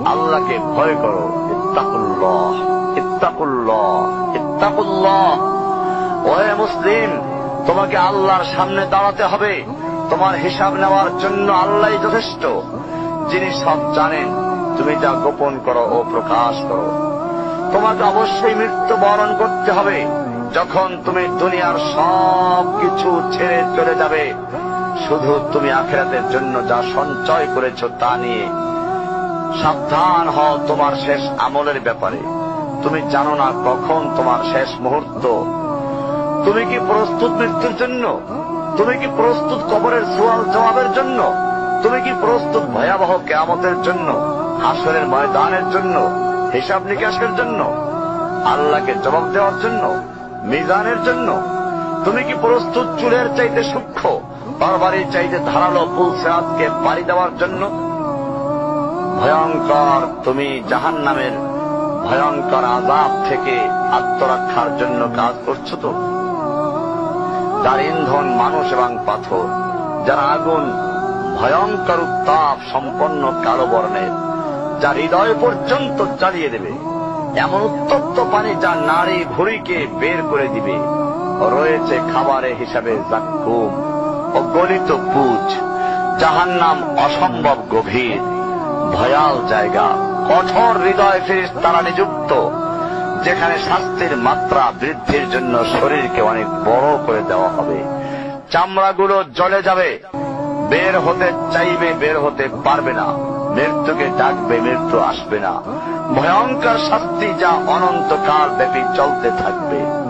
আল্লাহকে ভয় করো। ইত্তাকুল্লাহ, ইত্তাকুল্লাহ, ইত্তাকুল্লাহ। ওহে মুসলিম, তোমাকে আল্লাহর সামনে দাঁড়াতে হবে। তোমার হিসাব নেওয়ার জন্য আল্লাহই যথেষ্ট, যিনি সব জানেন। তুমি তা গোপন করো ও প্রকাশ করো। তোমাকে অবশ্যই মৃত্যু বরণ করতে হবে। যখন তুমি দুনিয়ার সব কিছু ছেড়ে চলে যাবে, শুধু তুমি আখিরাতের জন্য যা সঞ্চয় করেছ তা নিয়ে সাবধান হও তোমার শেষ আমলের ব্যাপারে। তুমি জানো না কখন তোমার শেষ মুহূর্ত। তুমি কি প্রস্তুত মৃত্যুর জন্য? তুমি কি প্রস্তুত কবরের সওয়াল জবাবের জন্য? তুমি কি প্রস্তুত ভয়াবহ কিয়ামতের জন্য, হাসরের ময়দানের জন্য, হিসাব নিকাশের জন্য, আল্লাহকে জবাব দেওয়ার জন্য, মিজানের জন্য? তুমি কি প্রস্তুত চুলের চাইতে সূক্ষ্ম, তরবারির চাইতে ধারালো পুল সিরাতকে পাড়ি দেওয়ার জন্য? ভয়ঙ্কর তুমি জাহান্নামের ভয়ঙ্কর আযাব থেকে আত্মরক্ষার জন্য কাজ করছো তো? যার ইন্ধন মানুষ এবং পাথর, যার আগুন ভয়ঙ্কর উত্তাপ সম্পন্ন কালো বর্ণের, যা হৃদয় পর্যন্ত জ্বালিয়ে দেবে, এমন উত্তপ্ত পানি যা নাড়ি ভুঁড়িকে বের করে দিবে। রয়েছে খাবারের হিসাবে জাক্কুম ও গলিত পুঁজ। জাহান্নাম অসম্ভব গভীর, ভয়াল জায়গা। কঠোর হৃদয় ফেরেশতারা নিযুক্ত, যেখানে শাস্তির মাত্রা বৃদ্ধির জন্য শরীরকে অনেক বড় করে দেওয়া হবে। চামড়াগুলো জ্বলে যাবে, বের হতে চাইবে, বের হতে পারবে না। মৃত্যুকে ডাকবে, মৃত্যু আসবে না। ভয়ঙ্কর শাস্তি যা অনন্তকাল ব্যাপী চলতে থাকবে।